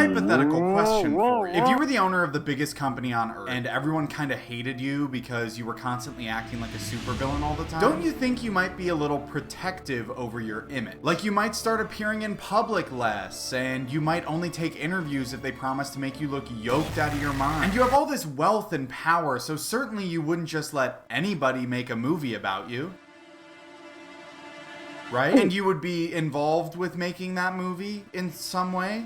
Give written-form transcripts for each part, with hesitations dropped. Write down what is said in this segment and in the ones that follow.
hypothetical question for you. If you were the owner of the biggest company on earth and everyone kind of hated you because you were constantly acting like a supervillain all the time, don't you think you might be a little protective over your image? Like you might start appearing in public less, and you might only take interviews if they promise to make you look yoked out of your mind. And you have all this wealth and power, so certainly you wouldn't just let anybody make a movie about you. Right? And you would be involved with making that movie in some way.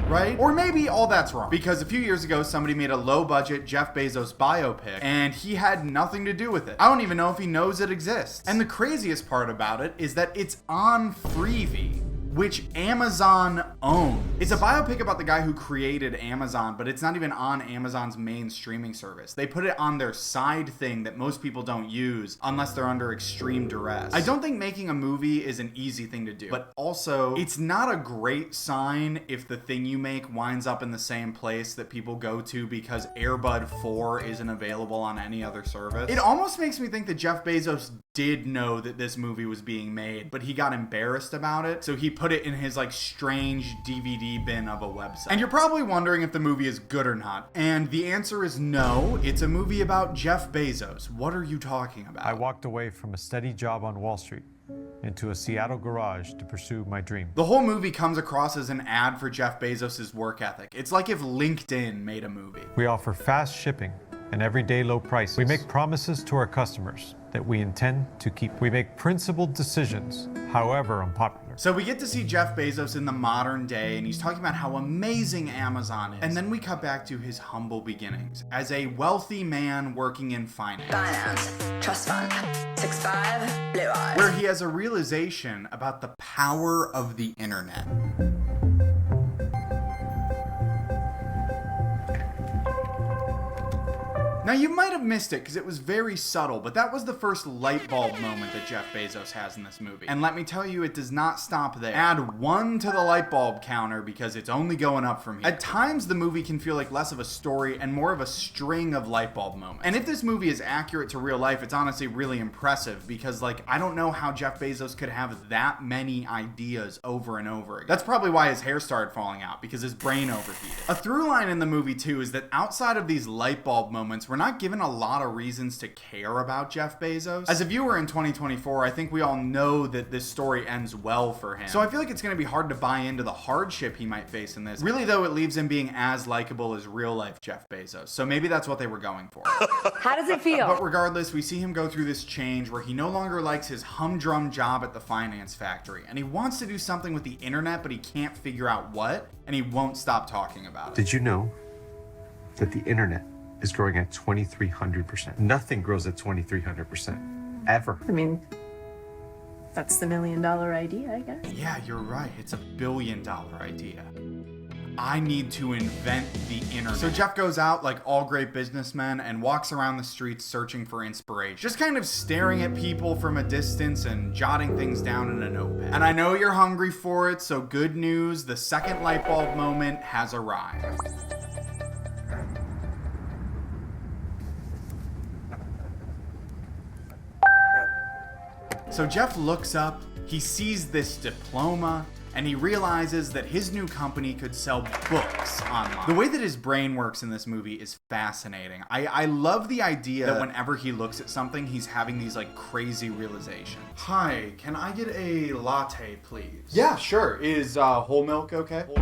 Right? Or maybe all that's wrong. Because a few years ago, somebody made a low-budget Jeff Bezos biopic, and he had nothing to do with it. I don't even know if he knows it exists. And the craziest part about it is that it's on Freevee, which Amazon owns. It's a biopic about the guy who created Amazon, but it's not even on Amazon's main streaming service. They put it on their side thing that most people don't use unless they're under extreme duress. I don't think making a movie is an easy thing to do, but also it's not a great sign if the thing you make winds up in the same place that people go to because Air Bud 4 isn't available on any other service. It almost makes me think that Jeff Bezos did know that this movie was being made, but he got embarrassed about it, so he put it in his like strange DVD bin of a website. And you're probably wondering if the movie is good or not, and the answer is no. It's a movie about Jeff Bezos. What are you talking about? I walked away from a steady job on Wall Street into a Seattle garage to pursue my dream. The whole movie comes across as an ad for Jeff Bezos' work ethic. It's like if LinkedIn made a movie. We offer fast shipping and everyday low prices. We make promises to our customers that we intend to keep. We make principled decisions, however unpopular. So we get to see Jeff Bezos in the modern day, and he's talking about how amazing Amazon is. And then we cut back to his humble beginnings as a wealthy man working in finance. Finance, trust fund, 6'5", blue eyes. Where he has a realization about the power of the internet. Now, you might have missed it because it was very subtle, but that was the first light bulb moment that Jeff Bezos has in this movie. And let me tell you, it does not stop there. Add 1 to the light bulb counter because it's only going up from here. At times, the movie can feel like less of a story and more of a string of light bulb moments. And if this movie is accurate to real life, it's honestly really impressive because, like, I don't know how Jeff Bezos could have that many ideas over and over again. That's probably why his hair started falling out, because his brain overheated. A through line in the movie, too, is that outside of these light bulb moments, we're not given a lot of reasons to care about Jeff Bezos. As a viewer in 2024, I think we all know that this story ends well for him. So I feel like it's going to be hard to buy into the hardship he might face in this. Really, though, it leaves him being as likable as real-life Jeff Bezos. So maybe that's what they were going for. How does it feel? But regardless, we see him go through this change where he no longer likes his humdrum job at the finance factory, and he wants to do something with the internet, but he can't figure out what, and he won't stop talking about it. Did you know that the internet is growing at 2,300%? Nothing grows at 2,300%, ever. I mean, that's the $1 million idea, I guess. Yeah, you're right. It's a $1 billion idea. I need to invent the internet. So Jeff goes out like all great businessmen and walks around the streets searching for inspiration. Just kind of staring at people from a distance and jotting things down in a notepad. And I know you're hungry for it, so good news, the second light bulb moment has arrived. So Jeff looks up, he sees this diploma, and he realizes that his new company could sell books online. The way that his brain works in this movie is fascinating. I love the idea that whenever he looks at something, he's having these like crazy realizations. Hi, can I get a latte, please? Yeah, sure. Is whole milk okay? Whole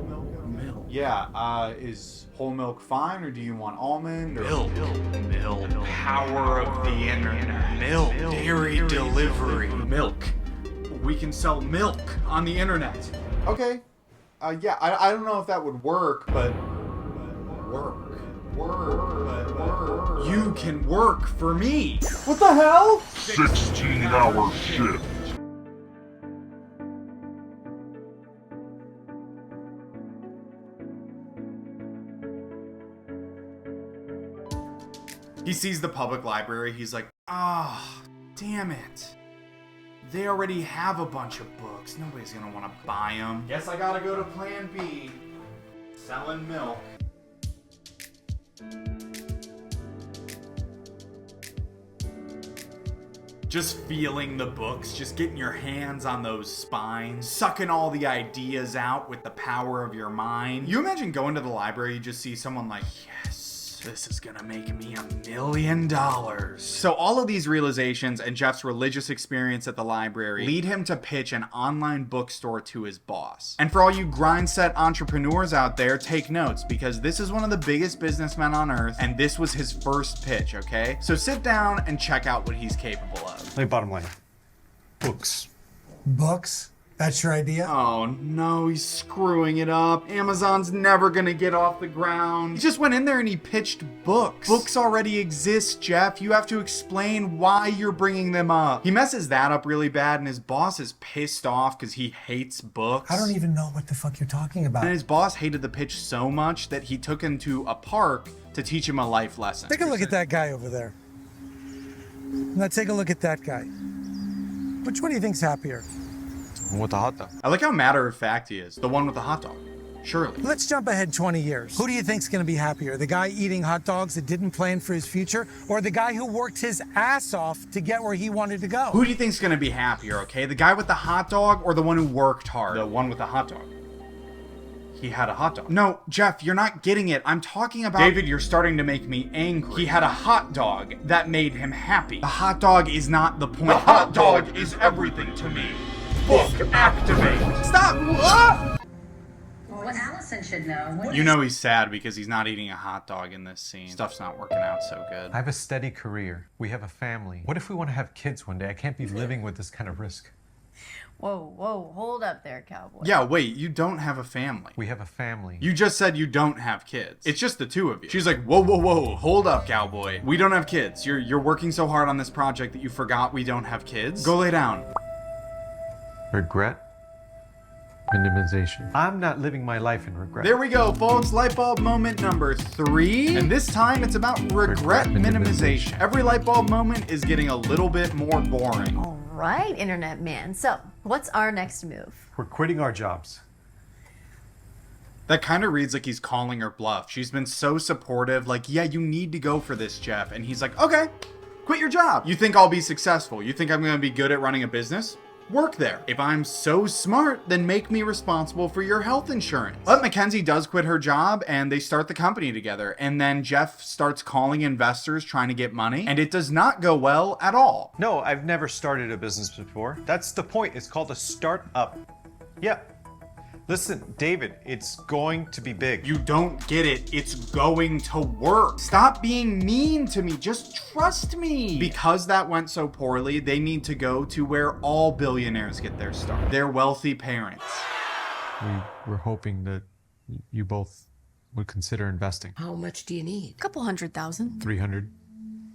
milk okay? Milk. Yeah, is whole milk fine, or do you want almond? Or Milk. Power of the internet. Milk. Dairy delivery. Milk. We can sell milk on the internet. Okay. Yeah, I don't know if that would work, but work. You can work for me. What the hell? 16-hour shift. He sees the public library. He's like, ah, damn it. They already have a bunch of books. Nobody's gonna want to buy them. Guess I gotta go to Plan B. Selling milk. Just feeling the books, just getting your hands on those spines, sucking all the ideas out with the power of your mind. You imagine going to the library, you just see someone like, yes, this is gonna make me $1 million. So all of these realizations and Jeff's religious experience at the library lead him to pitch an online bookstore to his boss. And for all you grind set entrepreneurs out there, take notes, because this is one of the biggest businessmen on earth, and this was his first pitch, okay? So sit down and check out what he's capable of. Like, bottom line, books. Books? That's your idea? Oh no, he's screwing it up. Amazon's never gonna get off the ground. He just went in there and he pitched books. Books already exist, Jeff. You have to explain why you're bringing them up. He messes that up really bad, and his boss is pissed off because he hates books. I don't even know what the fuck you're talking about. And his boss hated the pitch so much that he took him to a park to teach him a life lesson. Take a look at that guy over there. Now take a look at that guy. Which one do you think's happier? With the hot dog. I like how matter-of-fact he is. The one with the hot dog. Surely. Let's jump ahead 20 years. Who do you think's gonna be happier? The guy eating hot dogs that didn't plan for his future, or the guy who worked his ass off to get where he wanted to go? Who do you think's gonna be happier, okay? The guy with the hot dog or the one who worked hard? The one with the hot dog. He had a hot dog. No, Jeff, you're not getting it. I'm talking about... David, you're starting to make me angry. He had a hot dog that made him happy. The hot dog is not the point. The hot dog is everything to me. Book activate. Stop! Ah! What Allison should know. You know he's sad because he's not eating a hot dog in this scene. Stuff's not working out so good. I have a steady career. We have a family. What if we want to have kids one day? I can't be living with this kind of risk. Whoa, hold up there, cowboy. Yeah, wait, you don't have a family. We have a family. You just said you don't have kids. It's just the two of you. She's like, whoa, hold up, cowboy. We don't have kids. You're working so hard on this project that you forgot we don't have kids? Go lay down. Regret. Minimization. I'm not living my life in regret. There we go, folks. Light bulb moment number 3. And this time it's about regret minimization. Every light bulb moment is getting a little bit more boring. All right, internet man. So, what's our next move? We're quitting our jobs. That kind of reads like he's calling her bluff. She's been so supportive, like, yeah, you need to go for this, Jeff. And he's like, okay, quit your job. You think I'll be successful? You think I'm going to be good at running a business? Work there. If I'm so smart, then make me responsible for your health insurance. But Mackenzie does quit her job and they start the company together. And then Jeff starts calling investors trying to get money, and it does not go well at all. No, I've never started a business before. That's the point. It's called a startup. Yeah. Listen, David, it's going to be big. You don't get it. It's going to work. Stop being mean to me. Just trust me. Because that went so poorly, they need to go to where all billionaires get their start. Their wealthy parents. We were hoping that you both would consider investing. How much do you need? A couple $100,000. 300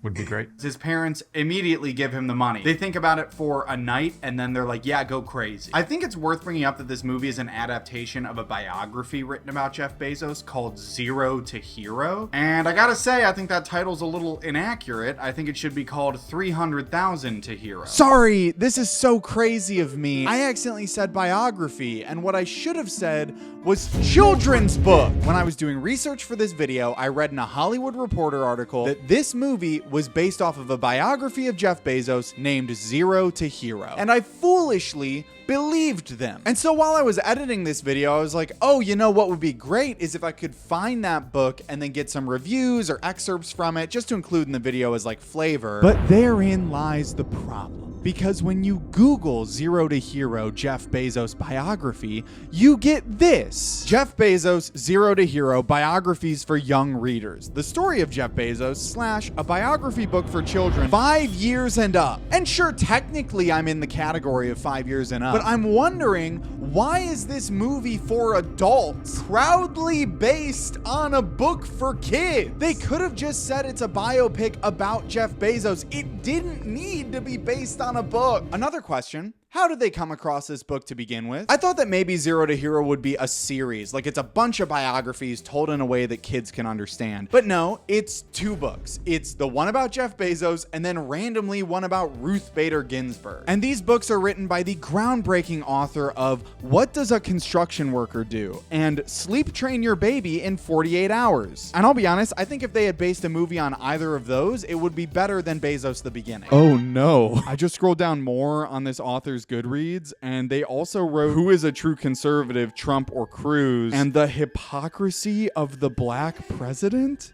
would be great. His parents immediately give him the money. They think about it for a night and then they're like, yeah, go crazy. I think it's worth bringing up that this movie is an adaptation of a biography written about Jeff Bezos called Zero to Hero. And I gotta say, I think that title's a little inaccurate. I think it should be called 300,000 to Hero. Sorry, this is so crazy of me. I accidentally said biography, and what I should have said was children's book. When I was doing research for this video, I read in a Hollywood Reporter article that this movie was based off of a biography of Jeff Bezos named Zero to Hero. And I foolishly believed them. And so while I was editing this video, I was like, oh, you know what would be great is if I could find that book and then get some reviews or excerpts from it just to include in the video as like flavor. But therein lies the problem. Because when you Google Zero to Hero Jeff Bezos biography, you get this. Jeff Bezos Zero to Hero biographies for young readers. The story of Jeff Bezos / a biography book for children 5 years and up. And sure, technically I'm in the category of 5 years and up, but I'm wondering, why is this movie for adults proudly based on a book for kids? They could have just said it's a biopic about Jeff Bezos. It didn't need to be based on a book. Another question. How did they come across this book to begin with? I thought that maybe Zero to Hero would be a series, like it's a bunch of biographies told in a way that kids can understand. But no, it's 2 books. It's the one about Jeff Bezos and then randomly one about Ruth Bader Ginsburg. And these books are written by the groundbreaking author of What Does a Construction Worker Do? And Sleep Train Your Baby in 48 Hours. And I'll be honest, I think if they had based a movie on either of those, it would be better than Bezos the Beginning. Oh no. I just scrolled down more on this author's Goodreads, and they also wrote Who is a True Conservative, Trump or Cruz, and The Hypocrisy of the Black President?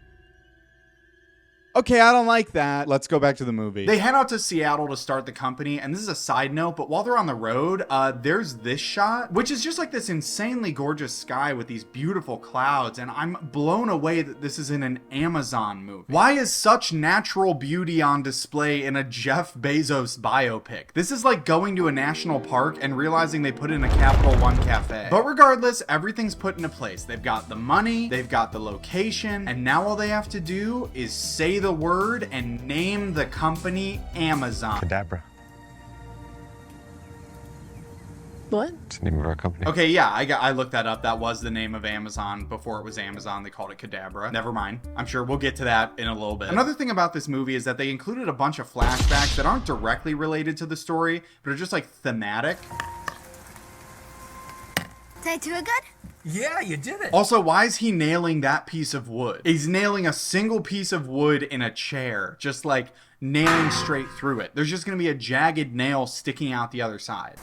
Okay, I don't like that. Let's go back to the movie. They head out to Seattle to start the company, and this is a side note, but while they're on the road, there's this shot, which is just like this insanely gorgeous sky with these beautiful clouds, and I'm blown away that this is in an Amazon movie. Why is such natural beauty on display in a Jeff Bezos biopic? This is like going to a national park and realizing they put in a Capital One cafe. But regardless, everything's put into place. They've got the money, they've got the location, and now all they have to do is say the word and name the company Amazon. Cadabra. What? It's the name of our company. Okay, yeah, I looked that up. That was the name of Amazon before it was Amazon. They called it Cadabra. Never mind. I'm sure we'll get to that in a little bit. Another thing about this movie is that they included a bunch of flashbacks that aren't directly related to the story, but are just like thematic. Did I do it good? Yeah, you did it. Also, why is he nailing that piece of wood? He's nailing a single piece of wood in a chair, just like nailing straight through it. There's just gonna be a jagged nail sticking out the other side.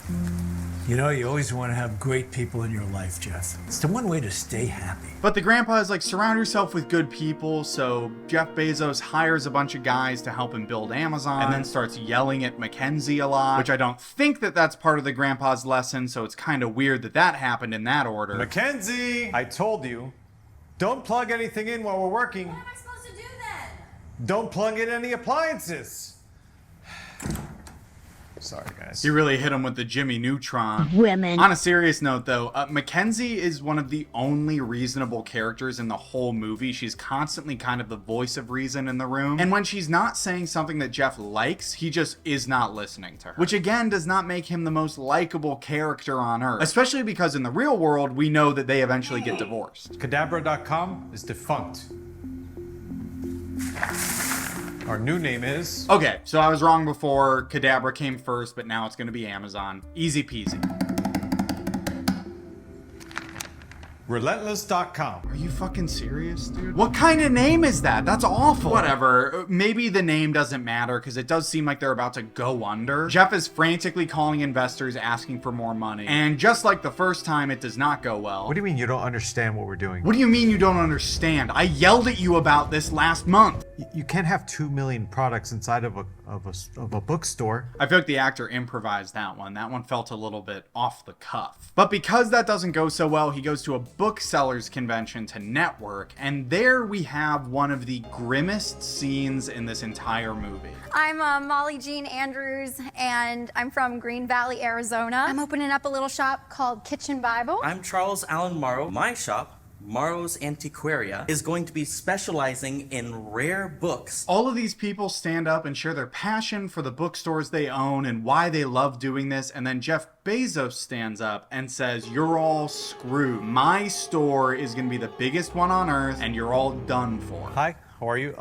You know, you always want to have great people in your life, Jeff. It's the one way to stay happy. But the grandpa is like, surround yourself with good people. So Jeff Bezos hires a bunch of guys to help him build Amazon and then starts yelling at Mackenzie a lot, which I don't think that that's part of the grandpa's lesson. So it's kind of weird that that happened in that order. Mackenzie, I told you, don't plug anything in while we're working. What am I supposed to do then? Don't plug in any appliances. Sorry, guys. He really hit him with the Jimmy Neutron. Women. On a serious note, though, Mackenzie is one of the only reasonable characters in the whole movie. She's constantly kind of the voice of reason in the room. And when she's not saying something that Jeff likes, he just is not listening to her. Which, again, does not make him the most likable character on Earth. Especially because in the real world, we know that they eventually get divorced. Cadabra.com is defunct. Our new name is... Okay, so I was wrong before. Cadabra came first, but now it's going to be Amazon. Easy peasy. Relentless.com. Are you fucking serious, dude? What kind of name is that? That's awful. Whatever. Maybe the name doesn't matter because it does seem like they're about to go under. Jeff is frantically calling investors asking for more money. And just like the first time, it does not go well. What do you mean you don't understand what we're doing? What do you mean you don't understand? I yelled at you about this last month. You can't have 2 million products inside of a bookstore. I feel like the actor improvised that one. That one felt a little bit off the cuff. But because that doesn't go so well, he goes to a booksellers convention to network, and there we have one of the grimmest scenes in this entire movie. I'm Molly Jean Andrews, and I'm from Green Valley, Arizona. I'm opening up a little shop called Kitchen Bible. I'm Charles Allen Morrow. My shop, Morrow's Antiquaria, is going to be specializing in rare books. All of these people stand up and share their passion for the bookstores they own and why they love doing this, and then Jeff Bezos stands up and says, "You're all screwed. My store is going to be the biggest one on earth, and you're all done for." Hi, how are you?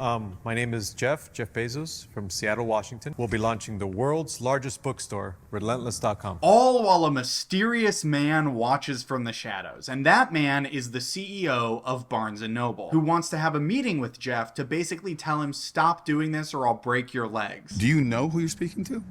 My name is Jeff Bezos from Seattle, Washington. We'll be launching the world's largest bookstore, Relentless.com. All while a mysterious man watches from the shadows. And that man is the CEO of Barnes & Noble, who wants to have a meeting with Jeff to basically tell him, stop doing this or I'll break your legs. Do you know who you're speaking to?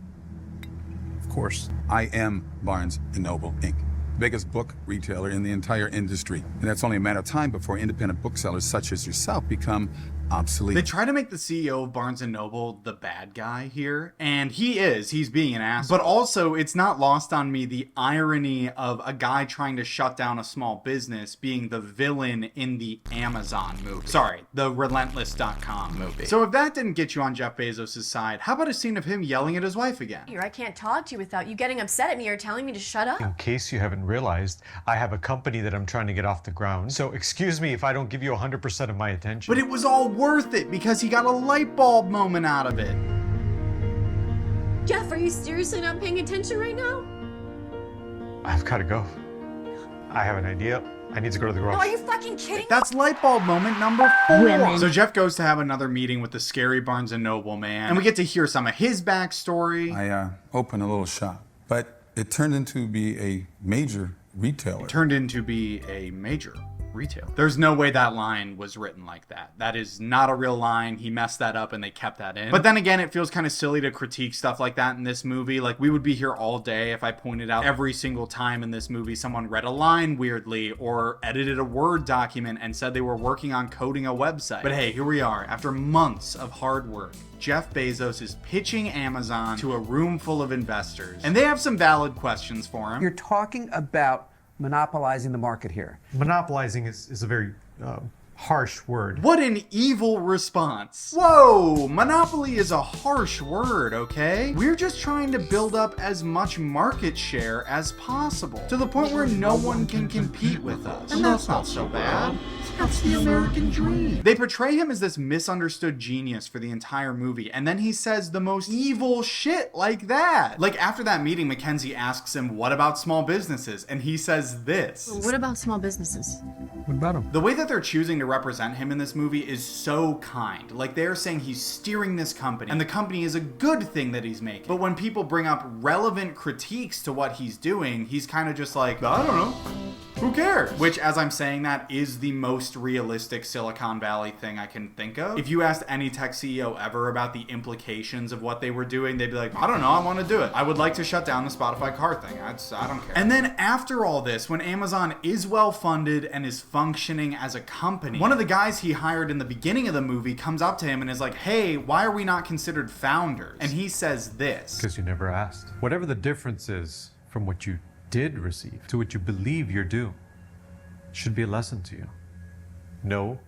Of course. I am Barnes & Noble, Inc., biggest book retailer in the entire industry. And that's only a matter of time before independent booksellers such as yourself become obsolete. They try to make the CEO of Barnes & Noble the bad guy here, and he's being an asshole. But also, it's not lost on me the irony of a guy trying to shut down a small business being the villain in the Amazon movie. Sorry, the Relentless.com movie. So if that didn't get you on Jeff Bezos' side, how about a scene of him yelling at his wife again? I can't talk to you without you getting upset at me or telling me to shut up. In case you haven't realized, I have a company that I'm trying to get off the ground. So excuse me if I don't give you 100% of my attention. But it was all worth it because he got a light bulb moment out of it. Jeff, are you seriously not paying attention right now? I've got to go. I have an idea. I need to go to the No, garage. are you fucking kidding? That's light bulb moment number 4. Women. So Jeff goes to have another meeting with the scary Barnes & Noble man, and we get to hear some of his backstory. I opened a little shop, but it turned into be a major retailer. Turned into be a major retailer. There's no way that line was written like that. That is not a real line. He messed that up and they kept that in. But then again, it feels kind of silly to critique stuff like that in this movie. Like, we would be here all day if I pointed out every single time in this movie someone read a line weirdly or edited a Word document and said they were working on coding a website. But hey, here we are. After months of hard work, Jeff Bezos is pitching Amazon to a room full of investors. And they have some valid questions for him. You're talking about monopolizing the market here. Monopolizing is a very harsh word. What an evil response. Whoa, monopoly is a harsh word, okay? We're just trying to build up as much market share as possible, to the point where no one can compete with us. And that's not so bad. That's the American dream. They portray him as this misunderstood genius for the entire movie, and then he says the most evil shit like that. Like, after that meeting, Mackenzie asks him, what about small businesses? And he says this. What about small businesses? What about them? The way that they're choosing to represent him in this movie is so kind. Like, they're saying he's steering this company, and the company is a good thing that he's making. But when people bring up relevant critiques to what he's doing, he's kind of just like, I don't know. Who cares? Which, as I'm saying that, is the most realistic Silicon Valley thing I can think of. If you asked any tech CEO ever about the implications of what they were doing, they'd be like, I don't know, I want to do it. I would like to shut down the Spotify car thing. I don't care. And then after all this, when Amazon is well funded and is functioning as a company, one of the guys he hired in the beginning of the movie comes up to him and is like, hey, why are we not considered founders? And he says this. Because you never asked. Whatever the difference is from what you did receive to what you believe you're due, should be a lesson to you. Know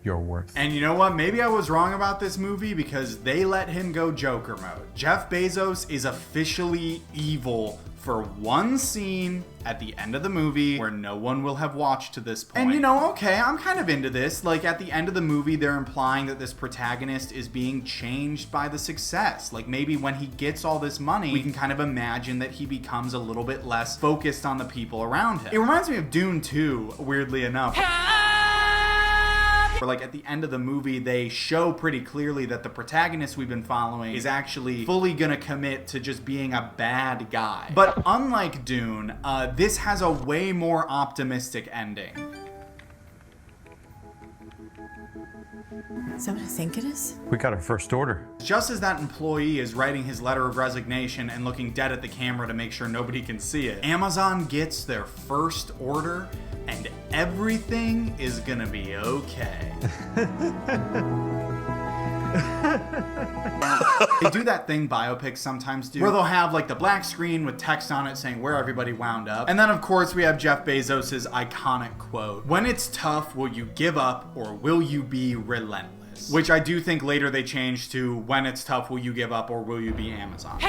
your worth. And you know what? Maybe I was wrong about this movie because they let him go Joker mode. Jeff Bezos is officially evil for one scene at the end of the movie where no one will have watched to this point. And you know, okay, I'm kind of into this. Like, at the end of the movie, they're implying that this protagonist is being changed by the success. Like, maybe when he gets all this money, we can kind of imagine that he becomes a little bit less focused on the people around him. It reminds me of Dune 2, weirdly enough. Where, like, at the end of the movie, they show pretty clearly that the protagonist we've been following is actually fully gonna commit to just being a bad guy. But unlike Dune, this has a way more optimistic ending. Is that what I think it is? We got our first order. Just as that employee is writing his letter of resignation and looking dead at the camera to make sure nobody can see it, Amazon gets their first order and everything is gonna be okay. They do that thing biopics sometimes do, where they'll have like the black screen with text on it saying where everybody wound up. And then of course we have Jeff Bezos' iconic quote, "When it's tough, will you give up or will you be relentless?" Which I do think later they changed to, "When it's tough, will you give up or will you be Amazon?"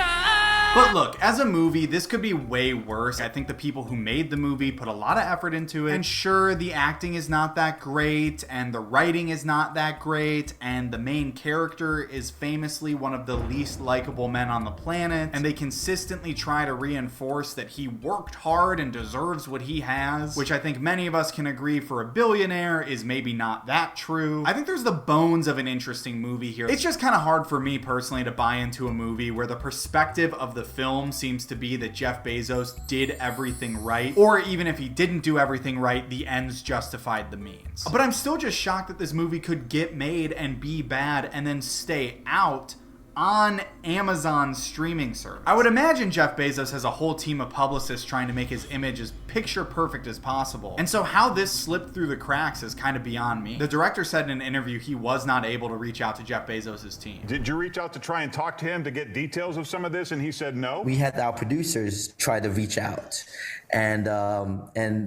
But look, as a movie, this could be way worse. I think the people who made the movie put a lot of effort into it. And sure, the acting is not that great, and the writing is not that great, and the main character is famously one of the least likable men on the planet, and they consistently try to reinforce that he worked hard and deserves what he has, which I think many of us can agree for a billionaire is maybe not that true. I think there's the bones of an interesting movie here. It's just kind of hard for me personally to buy into a movie where the perspective of the film seems to be that Jeff Bezos did everything right, or even if he didn't do everything right, the ends justified the means. But I'm still just shocked that this movie could get made and be bad and then stay out on Amazon's streaming service. I would imagine Jeff Bezos has a whole team of publicists trying to make his image as picture perfect as possible. And so how this slipped through the cracks is kind of beyond me. The director said in an interview he was not able to reach out to Jeff Bezos' team. Did you reach out to try and talk to him to get details of some of this and he said no? We had our producers try to reach out. And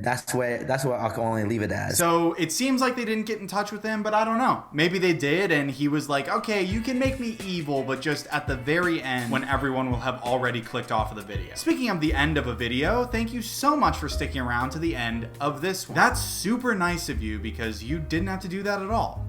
that's where I can only leave it as. So it seems like they didn't get in touch with him, but I don't know. Maybe they did, and he was like, okay, you can make me evil, but just at the very end when everyone will have already clicked off of the video. Speaking of the end of a video, thank you so much for sticking around to the end of this one. That's super nice of you because you didn't have to do that at all.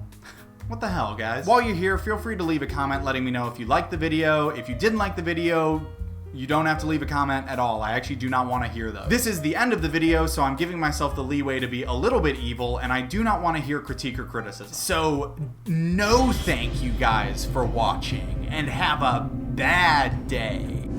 What the hell, guys? While you're here, feel free to leave a comment letting me know if you liked the video. If you didn't like the video, You don't have to leave a comment at all. I actually do not want to hear those. This is the end of the video, so I'm giving myself the leeway to be a little bit evil, and I do not want to hear critique or criticism. So, no thank you guys for watching, and have a bad day.